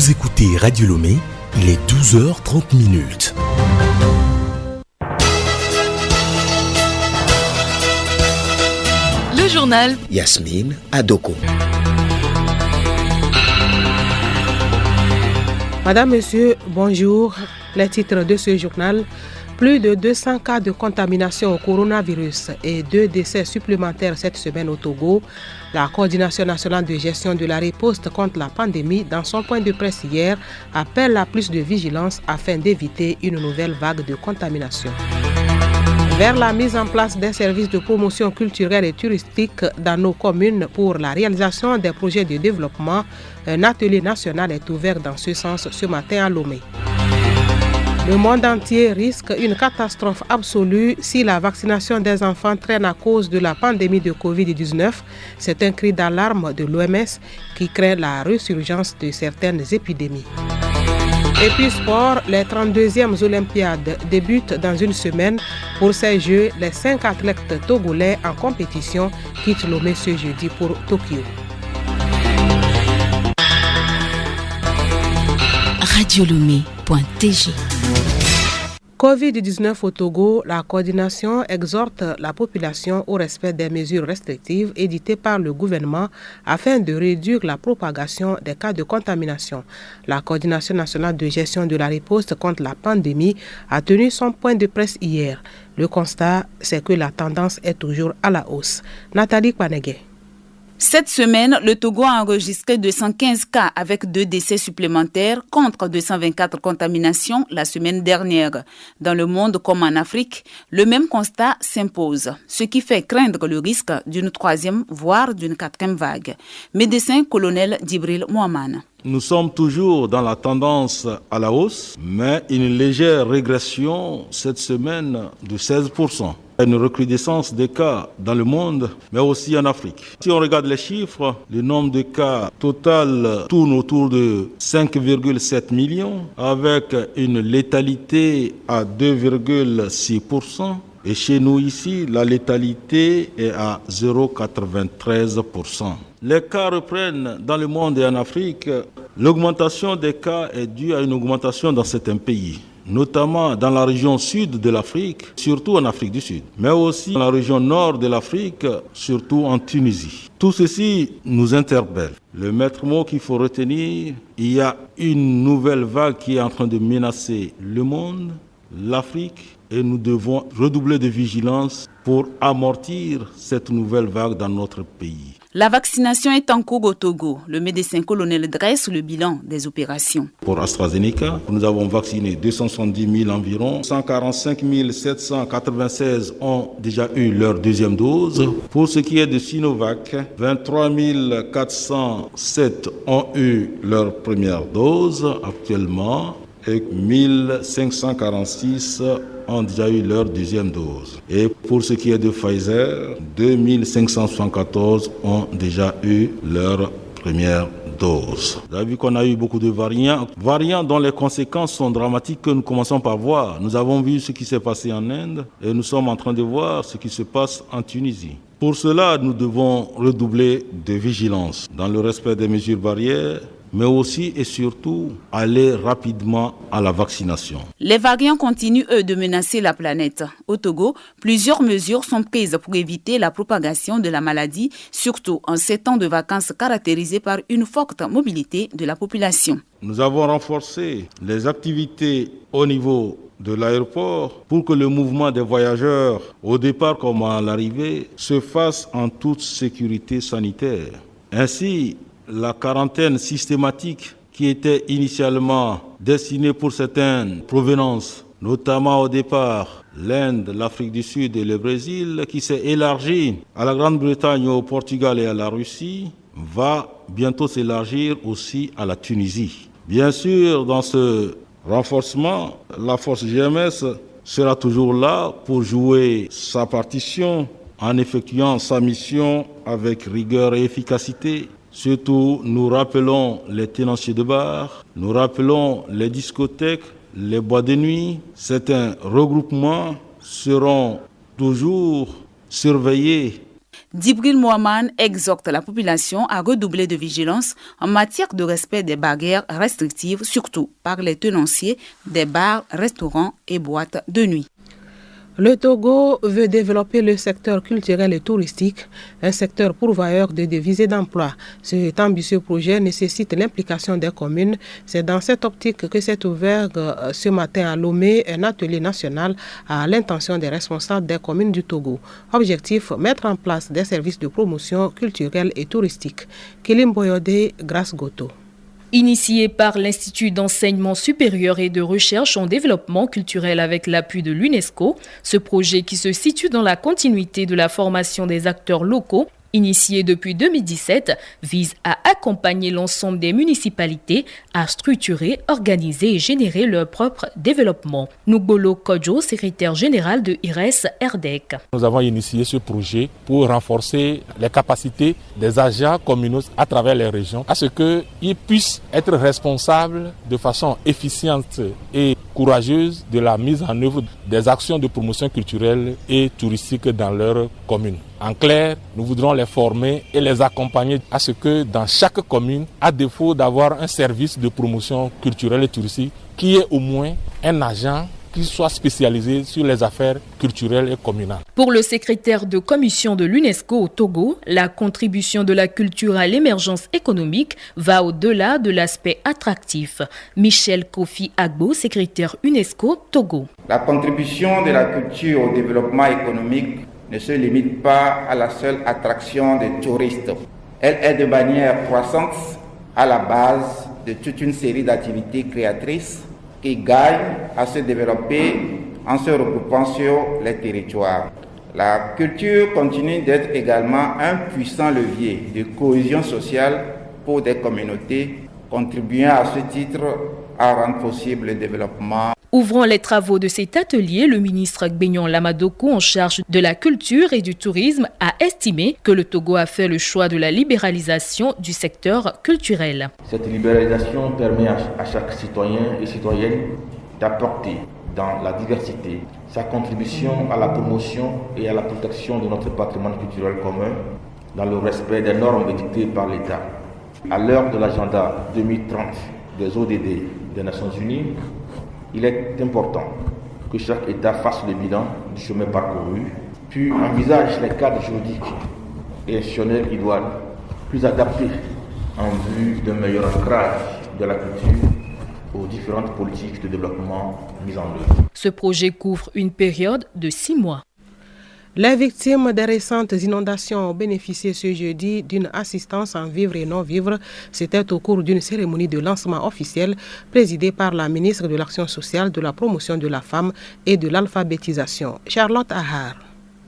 Vous écoutez Radio Lomé, il est 12h30. Le journal Yasmine Adoko. Madame, Monsieur, bonjour. Les titres de ce journal. Plus de 200 cas de contamination au coronavirus et 2 décès supplémentaires cette semaine au Togo. La Coordination nationale de gestion de la riposte contre la pandémie, dans son point de presse hier, appelle à plus de vigilance afin d'éviter une nouvelle vague de contamination. Vers la mise en place des services de promotion culturelle et touristique dans nos communes pour la réalisation des projets de développement, un atelier national est ouvert dans ce sens ce matin à Lomé. Le monde entier risque une catastrophe absolue si la vaccination des enfants traîne à cause de la pandémie de Covid-19. C'est un cri d'alarme de l'OMS qui craint la résurgence de certaines épidémies. Et puis sport, les 32e Olympiades débutent dans une semaine. Pour ces Jeux, les 5 athlètes togolais en compétition quittent Lomé ce jeudi pour Tokyo. radiolomé.tg. Covid-19 au Togo, la coordination exhorte la population au respect des mesures restrictives éditées par le gouvernement afin de réduire la propagation des cas de contamination. La coordination nationale de gestion de la riposte contre la pandémie a tenu son point de presse hier. Le constat, c'est que la tendance est toujours à la hausse. Nathalie Kwanege. Cette semaine, le Togo a enregistré 215 cas avec 2 décès supplémentaires contre 224 contaminations la semaine dernière. Dans le monde comme en Afrique, le même constat s'impose, ce qui fait craindre le risque d'une 3e, voire d'une 4e vague. Médecin colonel Djibril Mouamane. Nous sommes toujours dans la tendance à la hausse, mais une légère régression cette semaine de 16%. Une recrudescence des cas dans le monde, mais aussi en Afrique. Si on regarde les chiffres, le nombre de cas total tourne autour de 5,7 millions, avec une létalité à 2,6%. Et chez nous ici, la létalité est à 0,93%. Les cas reprennent dans le monde et en Afrique. L'augmentation des cas est due à une augmentation dans certains pays, notamment dans la région sud de l'Afrique, surtout en Afrique du Sud, mais aussi dans la région nord de l'Afrique, surtout en Tunisie. Tout ceci nous interpelle. Le maître mot qu'il faut retenir, il y a une nouvelle vague qui est en train de menacer le monde, l'Afrique, et nous devons redoubler de vigilance pour amortir cette nouvelle vague dans notre pays. La vaccination est en cours au Togo. Le médecin colonel dresse le bilan des opérations. Pour AstraZeneca, nous avons vacciné 270 000 environ. 145 796 ont déjà eu leur 2e dose. Pour ce qui est de Sinovac, 23 407 ont eu leur première dose actuellement et 1546 ont déjà eu leur 2e dose. Et pour ce qui est de Pfizer, 2574 ont déjà eu leur première dose. Vous avez vu qu'on a eu beaucoup de variants dont les conséquences sont dramatiques que nous commençons par voir. Nous avons vu ce qui s'est passé en Inde et nous sommes en train de voir ce qui se passe en Tunisie. Pour cela, nous devons redoubler de vigilance dans le respect des mesures barrières, mais aussi et surtout aller rapidement à la vaccination. Les variants continuent, eux, de menacer la planète. Au Togo, plusieurs mesures sont prises pour éviter la propagation de la maladie, surtout en ces temps de vacances caractérisés par une forte mobilité de la population. Nous avons renforcé les activités au niveau de l'aéroport pour que le mouvement des voyageurs, au départ comme à l'arrivée, se fasse en toute sécurité sanitaire. Ainsi, la quarantaine systématique qui était initialement destinée pour certaines provenances, notamment au départ l'Inde, l'Afrique du Sud et le Brésil, qui s'est élargie à la Grande-Bretagne, au Portugal et à la Russie, va bientôt s'élargir aussi à la Tunisie. Bien sûr, dans ce renforcement, la force GMS sera toujours là pour jouer sa partition en effectuant sa mission avec rigueur et efficacité. Surtout, nous rappelons les tenanciers de bar, nous rappelons les discothèques, les boîtes de nuit. Certains regroupements seront toujours surveillés. Djibril Mohamed exhorte la population à redoubler de vigilance en matière de respect des barrières restrictives, surtout par les tenanciers des bars, restaurants et boîtes de nuit. Le Togo veut développer le secteur culturel et touristique, un secteur pourvoyeur de devises et d'emplois. Cet ambitieux projet nécessite l'implication des communes. C'est dans cette optique que s'est ouvert ce matin à Lomé un atelier national à l'intention des responsables des communes du Togo. Objectif, mettre en place des services de promotion culturelle et touristique. Kilim Boyode, Grace Goto. Initié par l'Institut d'enseignement supérieur et de recherche en développement culturel avec l'appui de l'UNESCO, ce projet qui se situe dans la continuité de la formation des acteurs locaux, initié depuis 2017, vise à accompagner l'ensemble des municipalités à structurer, organiser et générer leur propre développement. Nugbolo Kodjo, secrétaire général de IRES RDEC. Nous avons initié ce projet pour renforcer les capacités des agents communaux à travers les régions, à ce qu'ils puissent être responsables de façon efficiente et courageuse de la mise en œuvre des actions de promotion culturelle et touristique dans leur commune. En clair, nous voudrons les former et les accompagner à ce que dans chaque commune, à défaut d'avoir un service de promotion culturelle et touristique, qu'il y ait au moins un agent qui soit spécialisé sur les affaires culturelles et communales. Pour le secrétaire de commission de l'UNESCO au Togo, la contribution de la culture à l'émergence économique va au-delà de l'aspect attractif. Michel Kofi Agbo, secrétaire UNESCO Togo. La contribution de la culture au développement économique ne se limite pas à la seule attraction des touristes. Elle est de manière croissante à la base de toute une série d'activités créatrices qui gagnent à se développer en se regroupant sur les territoires. La culture continue d'être également un puissant levier de cohésion sociale pour des communautés, contribuant à ce titre à rendre possible le développement. Ouvrant les travaux de cet atelier, le ministre Gbegnon Lamadoko, en charge de la culture et du tourisme, a estimé que le Togo a fait le choix de la libéralisation du secteur culturel. Cette libéralisation permet à chaque citoyen et citoyenne d'apporter dans la diversité sa contribution à la promotion et à la protection de notre patrimoine culturel commun dans le respect des normes dictées par l'État. À l'heure de l'agenda 2030 des ODD des Nations Unies, il est important que chaque État fasse le bilan du chemin parcouru, puis envisage les cadres juridiques et institutionnels idoines plus adaptés en vue d'un meilleur ancrage de la culture aux différentes politiques de développement mises en œuvre. Ce projet couvre une période de 6 mois. Les victimes des récentes inondations ont bénéficié ce jeudi d'une assistance en vivres et non-vivres. C'était au cours d'une cérémonie de lancement officielle présidée par la ministre de l'Action sociale, de la promotion de la femme et de l'alphabétisation, Charlotte Ahar.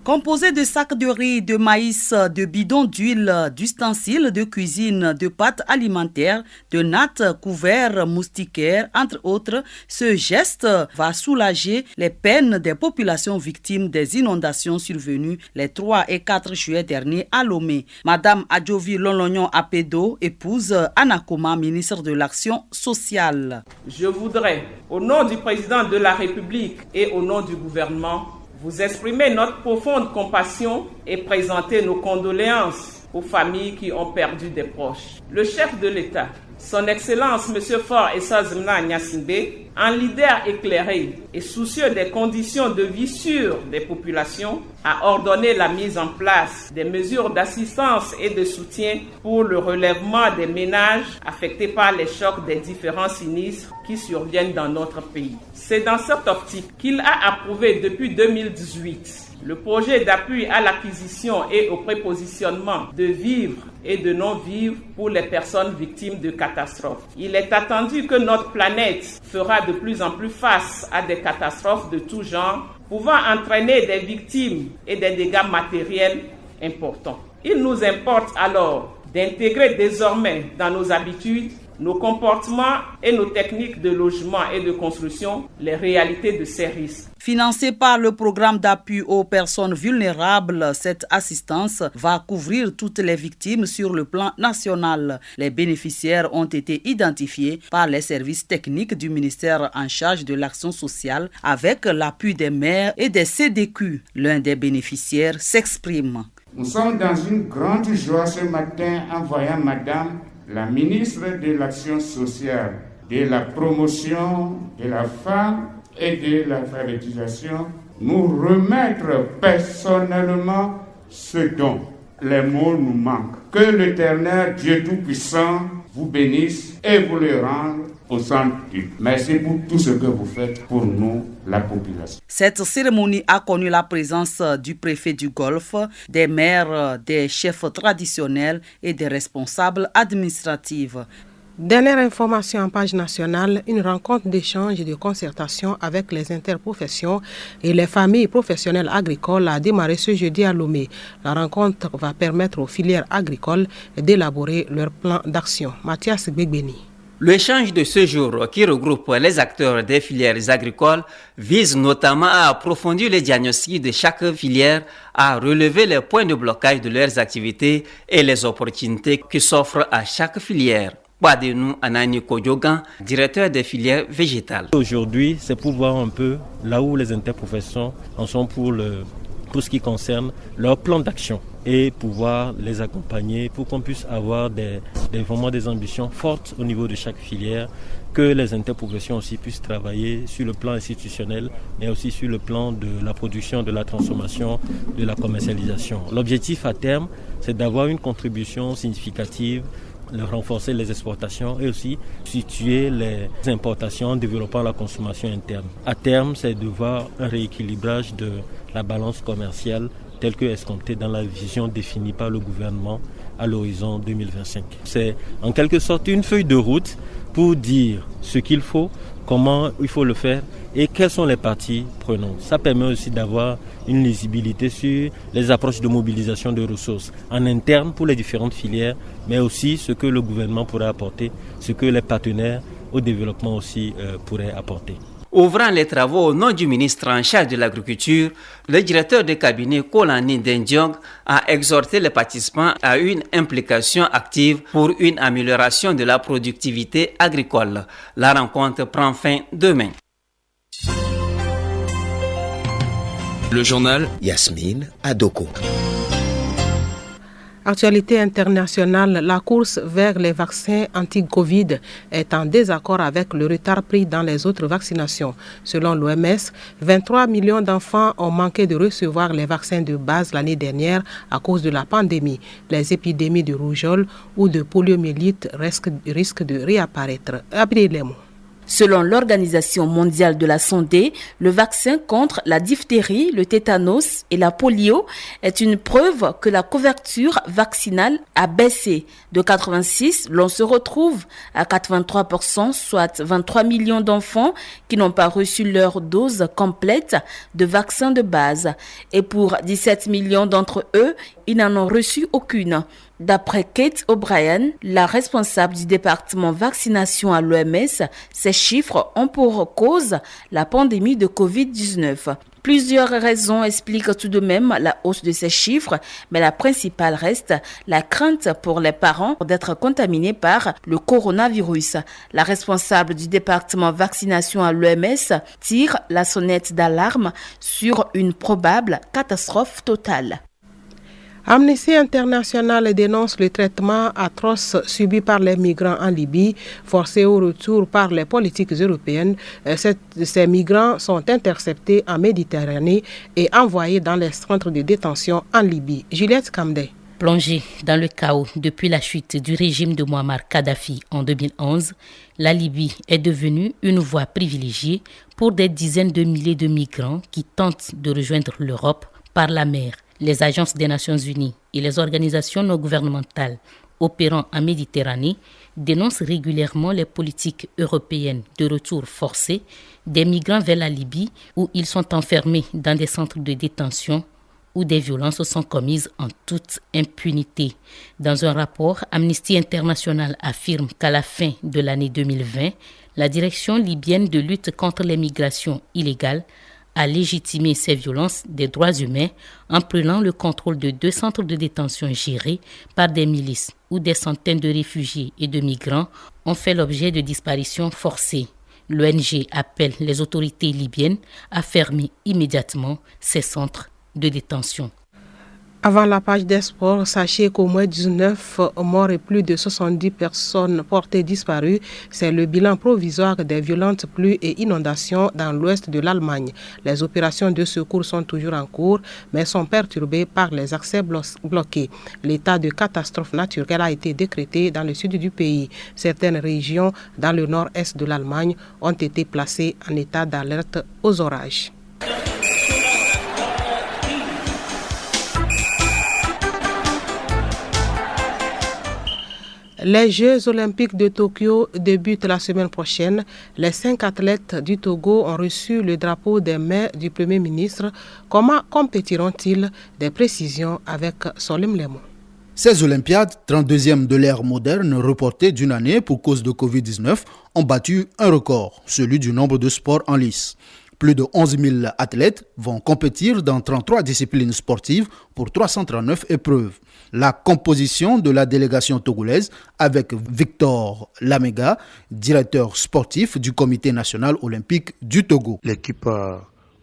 Composé de sacs de riz, de maïs, de bidons d'huile, d'ustensiles de cuisine, de pâtes alimentaires, de nattes, couverts, moustiquaires, entre autres, ce geste va soulager les peines des populations victimes des inondations survenues les 3 et 4 juillet dernier à Lomé. Madame Adjovi Lolognon Apedo, épouse Anakoma, ministre de l'Action sociale. Je voudrais, au nom du président de la République et au nom du gouvernement, vous exprimer notre profonde compassion et présenter nos condoléances aux familles qui ont perdu des proches. Le chef de l'État, son Excellence M. Faure Essa Zimna Nyasimbe, un leader éclairé et soucieux des conditions de vie sûres des populations, a ordonné la mise en place des mesures d'assistance et de soutien pour le relèvement des ménages affectés par les chocs des différents sinistres qui surviennent dans notre pays. C'est dans cette optique qu'il a approuvé depuis 2018 le projet d'appui à l'acquisition et au prépositionnement de vivres et de non-vivres pour les personnes victimes de catastrophes. Il est attendu que notre planète fera de plus en plus face à des catastrophes de tout genre, pouvant entraîner des victimes et des dégâts matériels importants. Il nous importe alors d'intégrer désormais dans nos habitudes, nos comportements et nos techniques de logement et de construction les réalités de ces risques. Financé par le programme d'appui aux personnes vulnérables, cette assistance va couvrir toutes les victimes sur le plan national. Les bénéficiaires ont été identifiés par les services techniques du ministère en charge de l'action sociale avec l'appui des maires et des CDQ. L'un des bénéficiaires s'exprime. Nous sommes dans une grande joie ce matin en voyant Madame la ministre de l'Action sociale, de la promotion de la femme et de l'alphabétisation nous remettre personnellement ce don. Les mots nous manquent. Que l'Éternel Dieu Tout-Puissant vous bénisse et vous le rende au centuple. Merci pour tout ce que vous faites pour nous, la population. Cette cérémonie a connu la présence du préfet du Golfe, des maires, des chefs traditionnels et des responsables administratifs. Dernière information en page nationale, une rencontre d'échange et de concertation avec les interprofessions et les familles professionnelles agricoles a démarré ce jeudi à Lomé. La rencontre va permettre aux filières agricoles d'élaborer leur plan d'action. Mathias Begbeni. L'échange de ce jour, qui regroupe les acteurs des filières agricoles, vise notamment à approfondir les diagnostics de chaque filière, à relever les points de blocage de leurs activités et les opportunités qui s'offrent à chaque filière. Badenu Anani Kodjogan, directeur des filières végétales. Aujourd'hui, c'est pour voir un peu là où les interprofessions en sont pour ce qui concerne leur plan d'action et pouvoir les accompagner pour qu'on puisse avoir vraiment des ambitions fortes au niveau de chaque filière, que les interprofessions aussi puissent travailler sur le plan institutionnel, mais aussi sur le plan de la production, de la transformation, de la commercialisation. L'objectif à terme, c'est d'avoir une contribution significative, de renforcer les exportations et aussi situer les importations en développant la consommation interne. À terme, c'est de voir un rééquilibrage de la balance commerciale telle que escomptée dans la vision définie par le gouvernement à l'horizon 2025. C'est en quelque sorte une feuille de route pour dire ce qu'il faut, comment il faut le faire et quelles sont les parties prenantes. Ça permet aussi d'avoir une lisibilité sur les approches de mobilisation de ressources en interne pour les différentes filières, mais aussi ce que le gouvernement pourrait apporter, ce que les partenaires au développement aussi pourraient apporter. Ouvrant les travaux au nom du ministre en charge de l'agriculture, le directeur de cabinet Kolani Dendiong a exhorté les participants à une implication active pour une amélioration de la productivité agricole. La rencontre prend fin demain. Le journal Yasmine Adoko. Actualité internationale, la course vers les vaccins anti-Covid est en désaccord avec le retard pris dans les autres vaccinations. Selon l'OMS, 23 millions d'enfants ont manqué de recevoir les vaccins de base l'année dernière à cause de la pandémie. Les épidémies de rougeole ou de poliomyélite risquent de réapparaître. Abdelemo. Selon l'Organisation mondiale de la santé, le vaccin contre la diphtérie, le tétanos et la polio est une preuve que la couverture vaccinale a baissé. De 86, l'on se retrouve à 83%, soit 23 millions d'enfants qui n'ont pas reçu leur dose complète de vaccin de base. Et pour 17 millions d'entre eux, ils n'en ont reçu aucune. D'après Kate O'Brien, la responsable du département vaccination à l'OMS, ces chiffres ont pour cause la pandémie de Covid-19. Plusieurs raisons expliquent tout de même la hausse de ces chiffres, mais la principale reste la crainte pour les parents d'être contaminés par le coronavirus. La responsable du département vaccination à l'OMS tire la sonnette d'alarme sur une probable catastrophe totale. Amnesty International dénonce le traitement atroce subi par les migrants en Libye, forcés au retour par les politiques européennes. Ces migrants sont interceptés en Méditerranée et envoyés dans les centres de détention en Libye. Juliette Kamdé. Plongée dans le chaos depuis la chute du régime de Muammar Kadhafi en 2011, la Libye est devenue une voie privilégiée pour des dizaines de milliers de migrants qui tentent de rejoindre l'Europe par la mer. Les agences des Nations Unies et les organisations non gouvernementales opérant en Méditerranée dénoncent régulièrement les politiques européennes de retour forcé des migrants vers la Libye où ils sont enfermés dans des centres de détention où des violences sont commises en toute impunité. Dans un rapport, Amnesty International affirme qu'à la fin de l'année 2020, la direction libyenne de lutte contre les migrations illégales a légitimé ces violences des droits humains en prenant le contrôle de 2 centres de détention gérés par des milices où des centaines de réfugiés et de migrants ont fait l'objet de disparitions forcées. L'ONG appelle les autorités libyennes à fermer immédiatement ces centres de détention. Avant la page des sports, sachez qu'au moins 19 morts et plus de 70 personnes portées disparues, c'est le bilan provisoire des violentes pluies et inondations dans l'ouest de l'Allemagne. Les opérations de secours sont toujours en cours, mais sont perturbées par les accès bloqués. L'état de catastrophe naturelle a été décrété dans le sud du pays. Certaines régions dans le nord-est de l'Allemagne ont été placées en état d'alerte aux orages. Les Jeux olympiques de Tokyo débutent la semaine prochaine. Les 5 athlètes du Togo ont reçu le drapeau des mains du Premier ministre. Comment compétiront-ils? Des précisions avec Solim Lemon. Ces Olympiades, 32e de l'ère moderne, reportées d'une année pour cause de Covid-19, ont battu un record, celui du nombre de sports en lice. Plus de 11 000 athlètes vont compétir dans 33 disciplines sportives pour 339 épreuves. La composition de la délégation togolaise avec Victor Lamega, directeur sportif du Comité national olympique du Togo. L'équipe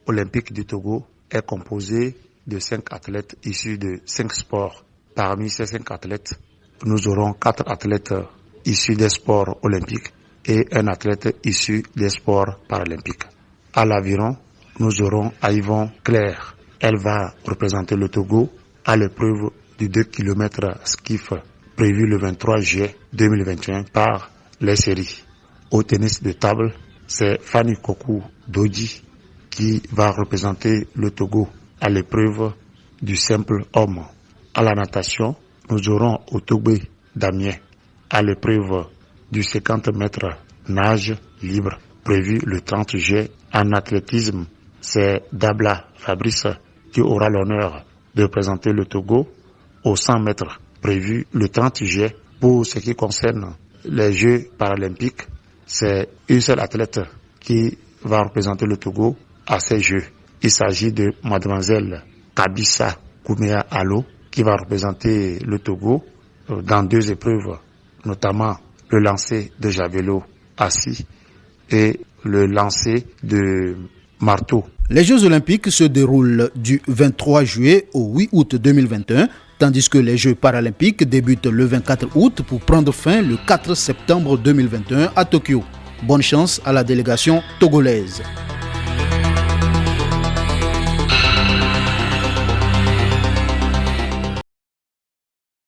olympique du Togo est composée de 5 athlètes issus de 5 sports. Parmi ces 5 athlètes, nous aurons 4 athlètes issus des sports olympiques et un athlète issu des sports paralympiques. À l'aviron, nous aurons Yvon Claire. Elle va représenter le Togo à l'épreuve du 2 km skiff prévu le 23 juillet 2021 par les séries. Au tennis de table, c'est Fanny Kokou Doji qui va représenter le Togo à l'épreuve du simple homme. À la natation, nous aurons Otogbe Damien à l'épreuve du 50 mètres nage libre prévu le 30 juillet. En athlétisme, c'est Dabla Fabrice qui aura l'honneur de représenter le Togo aux 100 mètres prévu le 30 juillet. Pour ce qui concerne les Jeux paralympiques, c'est une seule athlète qui va représenter le Togo à ces Jeux. Il s'agit de mademoiselle Kabissa Koumea Allo qui va représenter le Togo dans 2 épreuves, notamment le lancer de javelot assis et le lancer de marteau. Les Jeux olympiques se déroulent du 23 juillet au 8 août 2021, tandis que les Jeux paralympiques débutent le 24 août pour prendre fin le 4 septembre 2021 à Tokyo. Bonne chance à la délégation togolaise.